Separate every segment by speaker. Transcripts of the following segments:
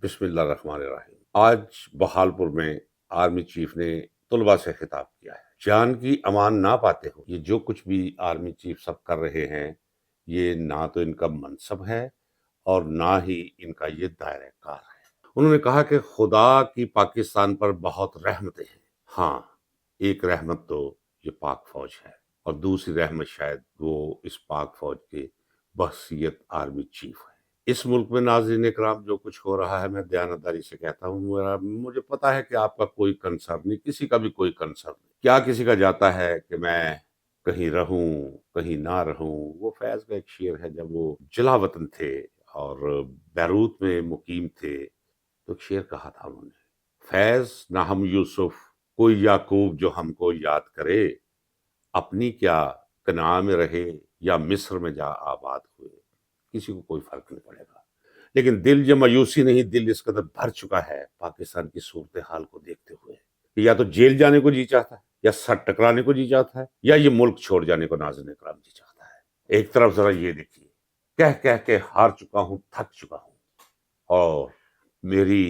Speaker 1: بسم اللہ الرحمن الرحیم۔ آج بہالپور میں آرمی چیف نے طلباء سے خطاب کیا ہے۔ جان کی امان نہ پاتے ہو، یہ جو کچھ بھی آرمی چیف سب کر رہے ہیں، یہ نہ تو ان کا منصب ہے اور نہ ہی ان کا یہ دائرہ کار ہے۔ انہوں نے کہا کہ خدا کی پاکستان پر بہت رحمتیں ہیں۔ ہاں، ایک رحمت تو یہ پاک فوج ہے اور دوسری رحمت شاید وہ اس پاک فوج کے بحیثیت آرمی چیف ہے۔ اس ملک میں ناظرین اکرام جو کچھ ہو رہا ہے، میں دیانتداری سے کہتا ہوں، مجھے پتا ہے کہ آپ کا کوئی کنسرن نہیں، کسی کا بھی کوئی کنسرن نہیں۔ کیا کسی کا جاتا ہے کہ میں کہیں رہوں کہیں نہ رہوں؟ وہ فیض کا ایک شعر ہے، جب وہ جلا وطن تھے اور بیروت میں مقیم تھے تو ایک شعر کہا تھا انہوں نے، فیض نہ ہم یوسف کوئی یعقوب جو ہم کو یاد کرے، اپنی کیا کنعان میں رہے یا مصر میں جا آباد ہوئے، کسی کو کوئی فرق نہیں پڑے گا۔ لیکن دل جو مایوسی نہیں، دل اس قدر بھر چکا ہے پاکستان کی صورتحال کو دیکھتے ہوئے کہ یا تو جیل جانے کو جی چاہتا ہے، یا سر ٹکرانے کو جی چاہتا ہے، یا یہ ملک چھوڑ جانے کو ناظرین اکرام جی چاہتا ہے۔ ایک طرف ذرا یہ دیکھیے، کہہ کے ہار چکا ہوں، تھک چکا ہوں، اور میری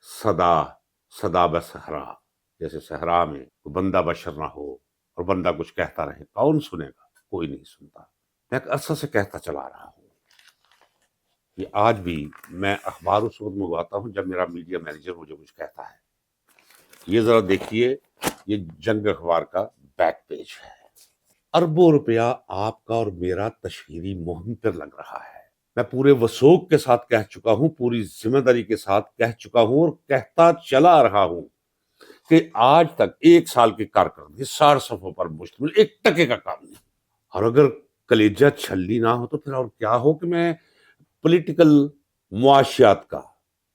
Speaker 1: صدا بصحرا، جیسے صحرا میں کوئی بندہ بشر نہ ہو اور بندہ کچھ کہتا رہے، کون سنے گا؟ کوئی نہیں سنتا۔ میں ایک عرصہ سے کہتا چلا رہا ہوں، یہ آج بھی میں اخبار اس وقت منگواتا ہوں جب میرا میڈیا مینیجر مجھے کچھ کہتا ہے۔ یہ ذرا دیکھیے، یہ جنگ اخبار کا بیک پیج ہے۔ اربوں روپیہ آپ کا اور میرا تشہیری مہم پر لگ رہا ہے۔ میں پورے وثوق کے ساتھ کہہ چکا ہوں، پوری ذمہ داری کے ساتھ کہہ چکا ہوں اور کہتا چلا رہا ہوں کہ آج تک 1 سال کی کارکردگی 60 صفحوں پر مشتمل، 1 ٹکے کا کام نہیں۔ اور اگر کلیجہ چھلی نہ ہو تو پھر اور کیا ہو کہ میں پولیٹیکل معاشیات کا،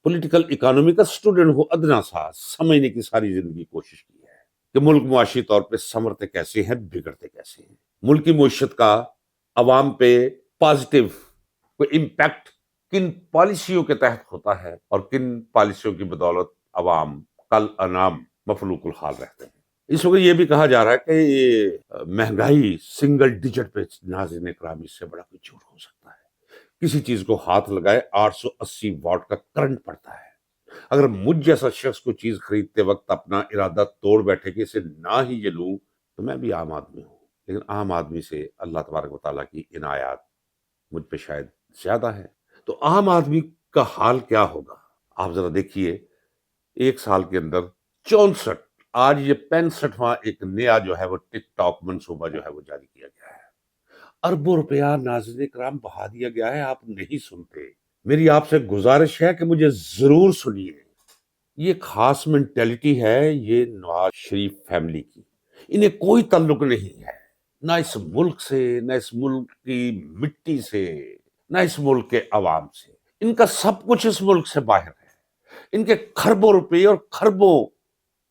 Speaker 1: پولیٹیکل اکانومی کا سٹوڈنٹ ہوں، ادنا سا سمجھنے کی ساری زندگی کوشش کی ہے کہ ملک معاشی طور پہ سنورتے کیسے ہیں، بگڑتے کیسے ہیں، ملکی معیشت کا عوام پہ پازیٹیو کوئی امپیکٹ کن پالیسیوں کے تحت ہوتا ہے اور کن پالیسیوں کی بدولت عوام کل انام مفلوق الحال رہتے ہیں۔ اس وقت یہ بھی کہا جا رہا ہے کہ یہ مہنگائی سنگل ڈیجٹ پہ، ناظرین اکرام اس سے بڑا کوئی جھوٹ ہو سکتا ہے؟ کسی چیز کو ہاتھ لگائے 880 واٹ کا کرنٹ پڑتا ہے۔ اگر مجھ جیسا شخص کوئی چیز خریدتے وقت اپنا ارادہ توڑ بیٹھے کہ اسے نہ ہی یہ لوں، تو میں بھی عام آدمی ہوں، لیکن عام آدمی سے اللہ تبارک و تعالیٰ کی عنایات مجھ پہ شاید زیادہ ہے۔ تو عام آدمی کا حال کیا ہوگا؟ آپ ذرا دیکھیے، 1 سال کے اندر 64، آج یہ 65واں ایک نیا جو ہے وہ ٹک ٹاک منصوبہ جو ہے وہ جاری کیا گیا ہے۔ اربوں روپیہ ناظرین کرام بہا دیا گیا ہے، آپ نہیں سنتے۔ میری آپ سے گزارش ہے کہ مجھے ضرور سنیے۔ یہ خاص مینٹیلٹی ہے یہ نواز شریف فیملی کی، انہیں کوئی تعلق نہیں ہے نہ اس ملک سے، نہ اس ملک کی مٹی سے، نہ اس ملک کے عوام سے۔ ان کا سب کچھ اس ملک سے باہر ہے۔ ان کے کھربوں روپے اور کھربوں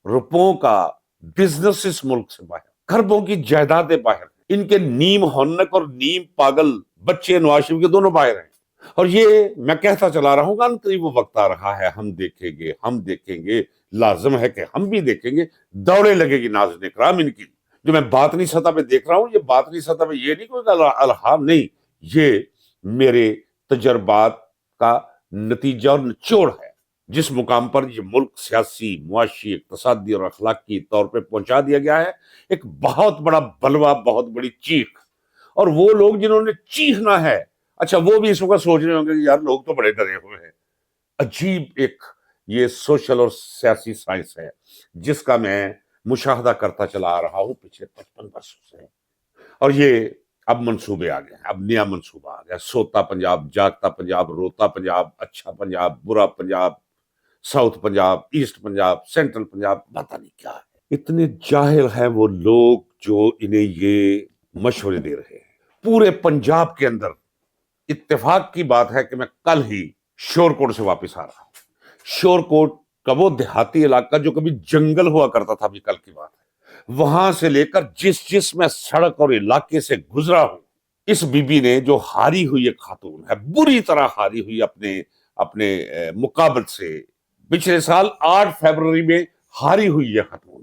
Speaker 1: روپوں کا بزنس اس ملک سے باہر، کھربوں کی جائیدادیں باہر ہیں۔ ان کے نیم ہونک اور نیم پاگل بچے نواز شریف کے دونوں باہر ہیں۔ اور یہ میں کہتا چلا رہا ہوں کہ قریب وہ وقت آ رہا ہے، ہم دیکھیں گے، لازم ہے کہ ہم بھی دیکھیں گے، دوڑے لگے گی ناظرین اکرام ان کی۔ جو میں باطنی سطح پہ دیکھ رہا ہوں، یہ باطنی سطح پہ یہ نہیں کوئی الہام نہیں، یہ میرے تجربات کا نتیجہ اور نچوڑ ہے۔ جس مقام پر یہ ملک سیاسی، معاشی، اقتصادی اور اخلاقی طور پہ پہنچا دیا گیا ہے، ایک بہت بڑا بلوہ، بہت بڑی چیخ۔ اور وہ لوگ جنہوں نے چیخنا ہے، اچھا وہ بھی اس وقت سوچ رہے ہوں گے کہ یار لوگ تو بڑے ڈرے ہوئے ہیں۔ عجیب ایک یہ سوشل اور سیاسی سائنس ہے جس کا میں مشاہدہ کرتا چلا آ رہا ہوں پچھلے 55 برسوں سے۔ اور یہ اب منصوبے آ گئے ہیں، اب نیا منصوبہ آ گیا، سوتا پنجاب، جاگتا پنجاب، روتا پنجاب، اچھا پنجاب، برا Punjab, south Punjab, east Punjab, central Punjab, پتہ نہیں کیا ہے۔ اتنے جاہل ہیں وہ لوگ جو انہیں یہ مشورے دے رہے ہیں۔ پورے پنجاب کے اندر اتفاق کی بات ہے کہ میں کل ہی شورکوٹ سے واپس آ رہا ہوں۔ شورکوٹ کا وہ دیہاتی علاقہ جو کبھی جنگل ہوا کرتا تھا، ابھی کل کی بات ہے، وہاں سے لے کر جس میں سڑک اور علاقے سے گزرا ہوں، اس بی بی نے جو ہاری ہوئی ایک خاتون ہے، بری طرح ہاری ہوئی اپنے مقابل سے، پچھلے سال 8 فروری میں ہاری ہوئی یہ خاتون،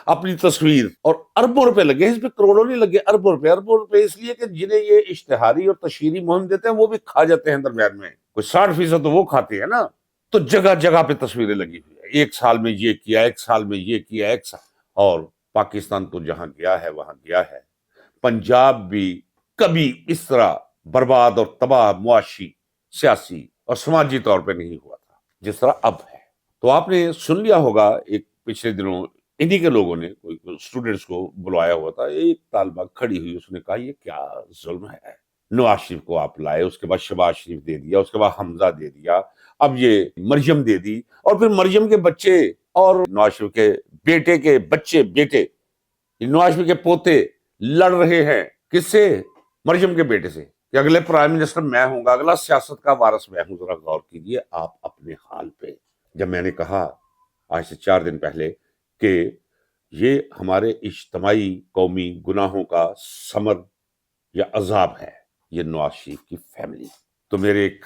Speaker 1: اپنی تصویر، اور اربوں روپے لگے اس پہ، کروڑوں نہیں لگے، اربوں روپے اس لیے کہ جنہیں یہ اشتہاری اور تشہیری مہم دیتے ہیں وہ بھی کھا جاتے ہیں درمیان میں، کوئی 60% تو وہ کھاتے ہیں نا۔ تو جگہ جگہ پہ تصویریں لگی ہوئی ہے، ایک سال میں یہ کیا، ایک سال میں یہ کیا، ایک سال. اور پاکستان تو جہاں گیا ہے وہاں گیا ہے. پنجاب بھی کبھی اس طرح برباد اور تباہ معاشی، سیاسی اور سماجی طور پہ نہیں ہوا تھا جس طرح اب ہے. تو آپ نے سن لیا ہوگا ایک پچھلے دنوں انہی کے لوگوں نے کوئی اسٹوڈنٹس کو بلایا ہوا تھا، ایک طالبہ کھڑی ہوئی، اس نے کہا یہ کیا ظلم ہے، نواز شریف کو آپ لائے، اس کے بعد شہباز شریف دے دیا، اس کے بعد حمزہ دے دیا، اب یہ مریم دے دی، اور پھر مریم کے بچے اور نواز شریف کے بیٹے کے بچے بیٹے، نواز شریف کے پوتے لڑ رہے ہیں کس سے؟ مریم کے بیٹے سے، کہ اگلے پرائم منسٹر میں ہوں گا، اگلا سیاست کا وارث میں ہوں. ذرا غور کیجئے آپ اپنے حال پہ. جب میں نے کہا آج سے 4 دن پہلے کہ یہ ہمارے اجتماعی قومی گناہوں کا ثمر یا عذاب ہے یہ نواز شریف کی فیملی، تو میرے ایک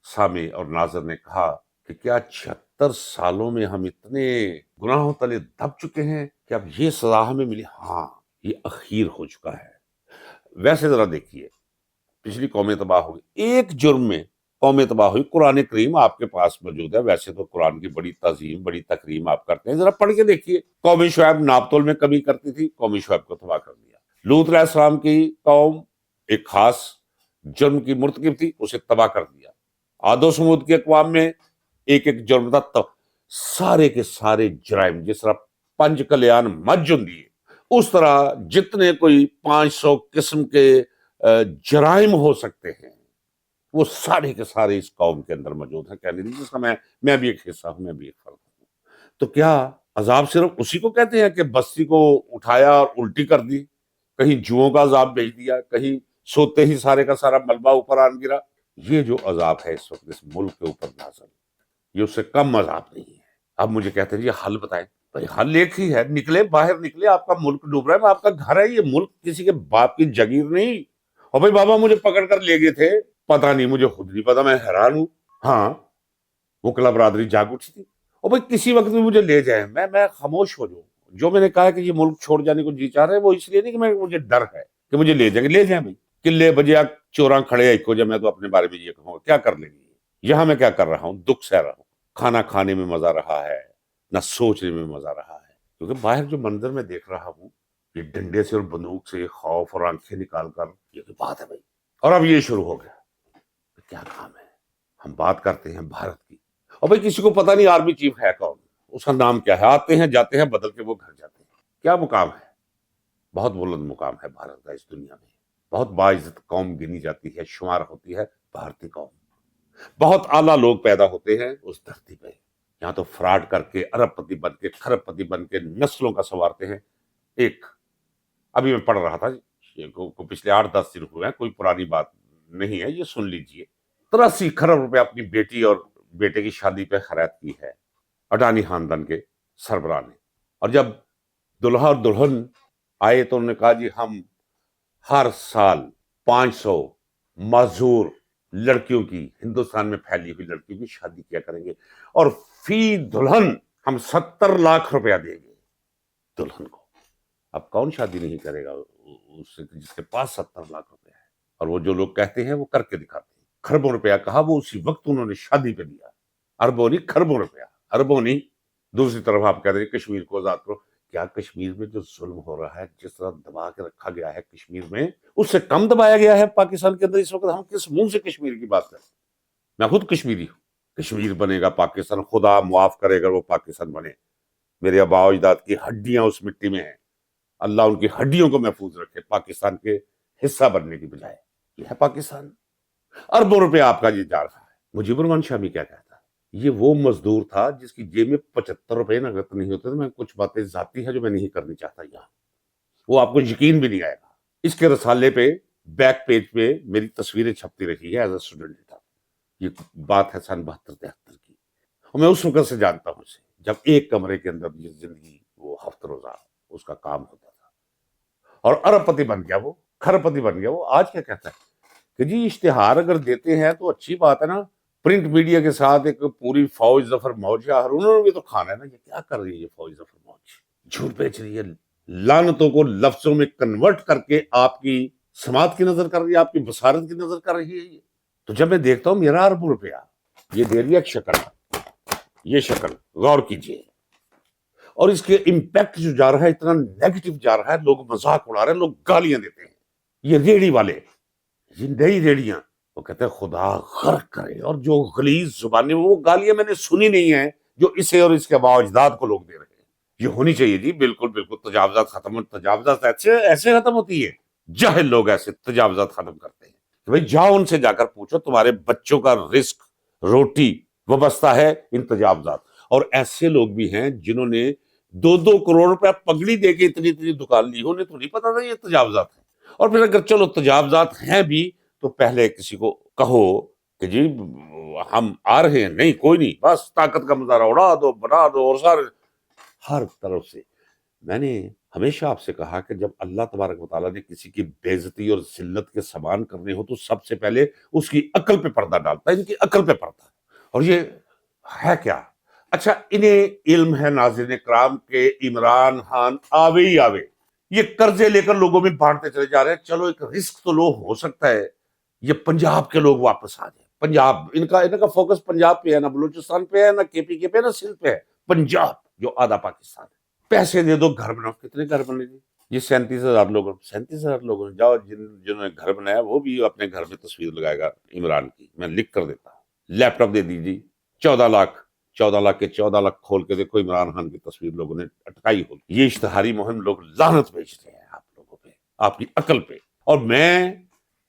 Speaker 1: سامع اور ناظر نے کہا کہ کیا 76 سالوں میں ہم اتنے گناہوں تلے دب چکے ہیں کہ اب یہ سزا ہمیں ملی؟ ہاں، یہ اخیر ہو چکا ہے. ویسے ذرا دیکھیے، پچھلی قومیں تباہ ہو گئی، ایک جرم میں قومیں تباہ ہوئی. قرآن کریم آپ کے پاس موجود ہے، ویسے تو قرآن کی بڑی تعظیم بڑی تکریم آپ کرتے ہیں، ذرا پڑھ کے دیکھیے. قوم شعیب ناپ تول میں کمی کرتی تھی، قوم شعیب کو تباہ کر دیا. لوط علیہ السلام کی قوم ایک خاص جرم کی مرتکب تھی، اسے تباہ کر دیا. عاد و سمود کی اقوام میں ایک ایک جرم تھا، تو سارے کے سارے جرائم، جس طرح 5 کلیان مجھ ہوندی ہے اس طرح جتنے کوئی 500 قسم کے جرائم ہو سکتے ہیں وہ سارے کے سارے اس قوم کے اندر موجود ہیں. کہنے دیجیے جس کا میں بھی ایک حصہ ہوں، میں بھی ایک فرد ہوں. تو کیا عذاب صرف اسی کو کہتے ہیں کہ بستی کو اٹھایا اور الٹی کر دی، کہیں جوؤں کا عذاب بھیج دیا، کہیں سوتے ہی سارے کا سارا ملبہ اوپر آن گرا؟ یہ جو عذاب ہے اس وقت اس ملک کے اوپر نازل، یہ اس سے کم عذاب نہیں ہے. اب مجھے کہتے ہیں یہ حل بتائیں. بھائی حل ایک ہی ہے، نکلے باہر نکلے. آپ کا ملک ڈوب رہا ہے، آپ کا گھر ہے، یہ ملک کسی کے باپ کی جگیر نہیں. اور بھائی بابا مجھے پکڑ کر لے گئے تھے، پتہ نہیں، مجھے خود نہیں پتا، میں حیران ہوں. ہاں وکلا برادری جاگ اٹھی تھی. اور بھائی کسی وقت بھی مجھے لے جائیں، میں خاموش ہو جاؤں. جو میں نے کہا کہ یہ ملک چھوڑ جانے کو جی چاہ رہے ہیں، وہ اس لیے نہیں کہ مجھے ڈر ہے کہ مجھے لے جائیں گے. لے جائیں بھائی، قلعے بجے چوراں کھڑے ایک ہو جائے، میں تو اپنے بارے میں یہ کہوں گا کیا کر لیں گے. یہاں میں کیا کر رہا ہوں؟ دکھ سہ رہا ہوں. کھانا کھانے میں مزہ رہا ہے، نہ سوچنے میں مزہ رہا ہے. کیونکہ باہر جو منظر میں دیکھ رہا ہوں، یہ ڈنڈے سے اور بندوق سے خوف اور آنکھیں نکال کر، یہ تو بات ہے بھائی. اور اب یہ شروع ہو گیا. کیا کام ہے؟ ہم بات کرتے ہیں بھارت کی، اور بھائی کسی کو پتہ نہیں آرمی چیف ہے کون، اس کا نام کیا ہے. آتے ہیں جاتے ہیں، بدل کے وہ گھر جاتے ہیں. کیا مقام ہے؟ بہت بلند مقام ہے بھارت کا اس دنیا میں. بہت باعزت قوم گنی جاتی ہے، شمار ہوتی ہے بھارتی قوم. بہت اعلیٰ لوگ پیدا ہوتے ہیں اس دھرتی پہ. یہاں تو فراڈ کر کے ارب پتی بن کے کھرب پتی بن کے نسلوں کا سنوارتے ہیں. ایک ابھی میں پڑھ رہا تھا، پچھلے 8-10 دن ہوئے ہیں، کوئی پرانی بات نہیں ہے، یہ سن لیجئے. 83 کروڑ روپے اپنی بیٹی اور بیٹے کی شادی پہ خرچ کی ہے اڈانی خاندان کے سربراہ نے. اور جب دلہا اور دلہن آئے تو انہوں نے کہا جی ہم ہر سال 500 معذور لڑکیوں کی، ہندوستان میں پھیلی ہوئی لڑکیوں کی شادی کیا کریں گے، اور فی دلہن ہم 70 لاکھ روپیہ دیں گے دلہن کو. اب کون شادی نہیں کرے گا اس سے جس کے پاس 70 لاکھ روپے ہے؟ اور وہ جو لوگ کہتے ہیں وہ کر کے دکھاتے ہیں. کھربوں روپیہ کہا، وہ اسی وقت انہوں نے شادی پہ دیا. اربوں نہیں، کھربوں روپیہ، اربوں نہیں. دوسری طرف آپ کہتے ہیں کشمیر کو آزاد کرو. کیا کشمیر میں جو ظلم ہو رہا ہے، جس طرح دبا کے رکھا گیا ہے کشمیر میں، اس سے کم دبایا گیا ہے پاکستان کے اندر اس وقت؟ ہم کس منہ سے کشمیر کی بات کریں؟ میں خود کشمیری ہوں. کشمیر بنے گا پاکستان، خدا معاف کرے گا وہ پاکستان بنے. میرے آباء و اجداد کی ہڈیاں اس مٹی میں ہیں، اللہ ان کی ہڈیوں کو محفوظ رکھے پاکستان کے حصہ بننے کی بجائے. یہ ہے پاکستان. اربوں روپے آپ کا یہ جا رہا ہے. مجیب الرحمان شامی کیا کہتا ہے؟ یہ وہ مزدور تھا جس کی جیب میں 75 روپے نقد نہیں ہوتے تھے. میں کچھ باتیں ذاتی ہے جو میں نہیں کرنی چاہتا یہاں، وہ آپ کو یقین بھی نہیں آئے گا. اس کے رسالے پہ بیک پیج پہ میری تصویریں چھپتی رہی ہے ایز اے اسٹوڈنٹ تھا. یہ بات ہے سن 72-73 کی، اور میں اس وقت سے جانتا ہوں اسے، جب ایک کمرے کے اندر یہ زندگی وہ ہفت روزہ اس کا کام ہوتا تھا، اور ارب پتی بن گیا، وہ کھرب پتی بن گیا. وہ آج کیا کہتا ہے کہ جی اشتہار اگر دیتے ہیں تو اچھی بات ہے نا، پرنٹ میڈیا کے ساتھ ایک پوری فوج ظفر موج ہے، اور انہوں نے بھی تو کھانا ہے نا. یہ کیا کر رہی ہے یہ فوج ظفر موج؟ جھوٹ بیچ رہی ہے، لعنتوں کو لفظوں میں کنورٹ کر کے آپ کی سماعت کی نظر کر رہی ہے، آپ کی بصارت کی نظر کر رہی ہے. یہ تو جب میں دیکھتا ہوں میرا اربوں روپیہ یہ دے رہی ہے شکل، یہ شکل غور کیجئے، اور اس کے امپیکٹ جو جا رہا ہے اتنا نیگیٹو جا رہا ہے، لوگ مذاق اڑا رہے ہیں، لوگ گالیاں دیتے ہیں. یہ ریڑی والے، یہ نئی ریڑیاں، وہ کہتے ہیں خدا غرق کرے، اور جو غلیظ زبانیں، وہ گالیاں میں نے سنی نہیں ہیں جو اسے اور اس کے آباء و اجداد کو لوگ دے رہے ہیں. یہ ہونی چاہیے جی، بالکل بالکل. تجاوزات ختم، تجاوزات ایسے ختم ہوتی ہے؟ جاہل لوگ ایسے تجاوزات ختم کرتے ہیں کہ بھئی جاؤ ان سے جا کر پوچھو تمہارے بچوں کا رزق روٹی وابستہ ہے ان تجاوزات. اور ایسے لوگ بھی ہیں جنہوں نے 2-2 کروڑ روپے پگڑی دے کے اتنی اتنی دکان لی، انہیں تو نہیں پتا تھا یہ تجاوزات ہیں. اور پھر اگر چلو تجاوزات ہیں بھی تو پہلے کسی کو کہو کہ جی ہم آ رہے ہیں، نہیں کوئی نہیں، بس طاقت کا مظاہرہ اڑا دو، بنا دو، اور سارے ہر طرف سے. میں نے ہمیشہ آپ سے کہا کہ جب اللہ تبارک و تعالیٰ نے کسی کی بے عزتی اور ذلت کے سامان کرنے ہو تو سب سے پہلے اس کی عقل پہ پردہ ڈالتا ہے، ان کی عقل پہ پردہ. اور یہ ہے کیا؟ اچھا، انہیں علم ہے ناظرین کرام کہ عمران خان آوے ہی آوے یہ قرضے لے کر لوگوں میں بانٹتے چلے جا رہے ہیں. چلو ایک رسک تو لو ہو سکتا ہے یہ پنجاب کے لوگ واپس آ جائیں. پنجاب، ان کا فوکس پنجاب پہ ہے، نہ بلوچستان پہ ہے، نہ کے پی کے پہ، نہ سندھ پہ ہے. پنجاب جو آدھا پاکستان ہے. پیسے دے دو، گھر بناؤ. کتنے گھر بنے گے؟ یہ 37,000 لوگوں نے جاؤ، جنہوں نے گھر بنایا وہ بھی اپنے گھر میں تصویر لگائے گا عمران کی. میں لکھ کر دیتا ہوں، لیپ ٹاپ دے دیجیے. 14 لاکھ، 14 لاکھ کے 14 لاکھ کھول کے دیکھو عمران خان کی تصویر لوگوں نے اٹکائی ہوگی. یہ اشتہاری مہم لوگ لعنت بھیجتے ہیں آپ لوگوں پہ، آپ کی عقل پہ. اور میں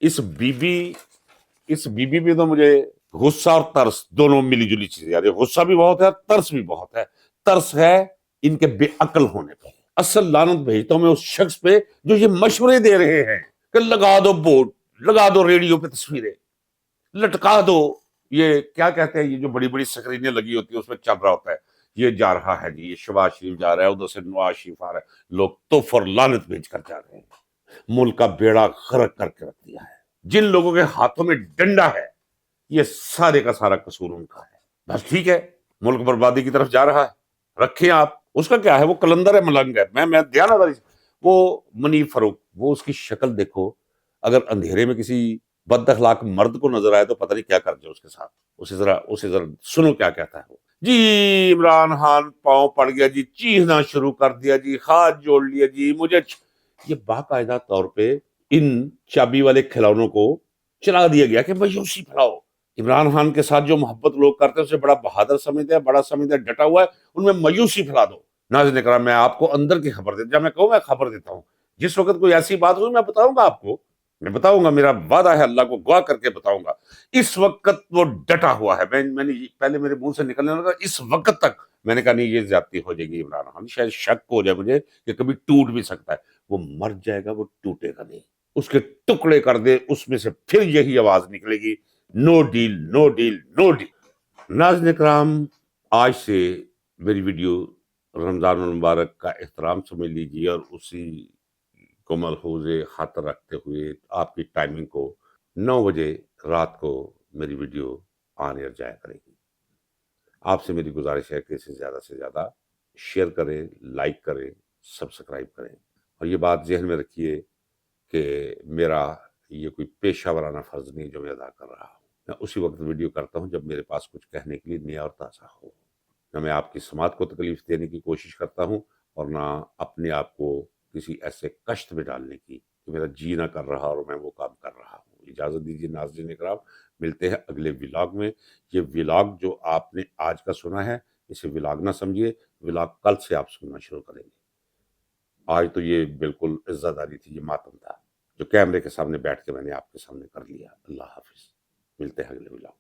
Speaker 1: اس بی بی پہ تو مجھے غصہ اور ترس دونوں ملی جلی چیزیں آ رہی ہے. غصہ بھی بہت ہے، ترس بھی بہت ہے. ترس ہے ان کے بے عقل ہونے پہ. اصل لعنت بھیجتا ہوں میں اس شخص پہ جو یہ مشورے دے رہے ہیں کہ لگا دو بورڈ، لگا دو ریڈیو پہ تصویریں، لٹکا دو. یہ کیا کہتے ہیں، یہ جو بڑی بڑی سکرینیں لگی ہوتی ہیں اس میں چل رہا ہوتا ہے، یہ جا رہا ہے جی، یہ شباز شریف جا رہا ہے، ادھر سے نواز شریف آ رہا ہے. لوگ تو فر لعنت بھیج کر جا رہے ہیں. ملک کا بیڑا غرق کر کے رکھ دیا ہے. جن لوگوں کے ہاتھوں میں ڈنڈا ہے یہ سارے کا سارا قصور ان کا ہے. بس ٹھیک ہے، ملک بربادی کی طرف جا رہا ہے، رکھیں آپ. اس کا کیا ہے، وہ کلندر ہے، ملنگ ہے. میں دیانتداری سے، وہ منیب فروخ، وہ اس کی شکل دیکھو، اگر اندھیرے میں کسی بد اخلاق مرد کو نظر آئے تو پتہ نہیں کیا کر جائے اس کے ساتھ. اسے ذرا سنو کیا کہتا ہے وہ. جی عمران خان پاؤں پڑ گیا جی، چیخنا شروع کر دیا جی، ہاتھ جوڑ لیا جی، مجھے یہ باقاعدہ طور پہ ان چابی والے کھلونوں کو چلا دیا گیا کہ مایوسی پھیلاؤ. عمران خان کے ساتھ جو محبت لوگ کرتے ہیں اسے بڑا بہادر سمجھتے ہیں، بڑا سمجھتے ہیں، ڈٹا ہوا ہے، ان میں مایوسی پھیلا دو. ناظرین کرام، میں آپ کو اندر کی خبر دیتا، جب میں کہوں میں خبر دیتا ہوں، جس وقت کوئی ایسی بات ہوئی میں بتاؤں گا آپ کو، میں بتاؤں گا، میرا وعدہ ہے، اللہ کو گواہ کر کے بتاؤں گا. اس وقت وہ ڈٹا ہوا ہے. میں نے پہلے میرے منہ سے نکلنے لگا اس وقت تک میں نے کہا نہیں یہ زیادتی ہو جائے گی عمران خان، شاید شک ہو جائے مجھے کہ کبھی ٹوٹ بھی سکتا ہے. وہ مر جائے گا، وہ ٹوٹے گا نہیں. اس کے ٹکڑے کر دے، اس میں سے پھر یہی آواز نکلے گی، know deal, know deal, know deal. ناظرین کرام، آج سے میری ویڈیو رمضان المبارک کا احترام سمجھ لیجیے، اور اسی کو ملحوظ خاطر رکھتے ہوئے آپ کی ٹائمنگ کو 9 بجے رات کو میری ویڈیو آن ایئر جایا کرے گی. آپ سے میری گزارش ہے کہ اسے زیادہ سے زیادہ شیئر کریں، لائک کریں، سبسکرائب کریں. اور یہ بات ذہن میں رکھیے کہ میرا یہ کوئی پیشہ ورانہ فرض نہیں جو میں ادا کر رہا ہوں. میں اسی وقت ویڈیو کرتا ہوں جب میرے پاس کچھ کہنے کے لیے نیا اور تازہ ہو. نہ میں آپ کی سماعت کو تکلیف دینے کی کوشش کرتا ہوں اور نہ اپنے آپ کو کسی ایسے کشت میں ڈالنے کی کہ میرا جی نہ کر رہا اور میں وہ کام کر رہا ہوں. اجازت دیجیے ناظرین اکرام، ملتے ہیں اگلے ولاگ میں. یہ ولاگ جو آپ نے آج کا سنا ہے اسے ولاگ نہ سمجھیے، ولاگ کل سے آپ سننا شروع کریں گے. آج تو یہ بالکل عزت داری تھی، یہ ماتم تھا جو کیمرے کے سامنے بیٹھ کے میں نے آپ کے سامنے کر لیا. اللہ حافظ، ملتے ہیں اگلے ولاگ.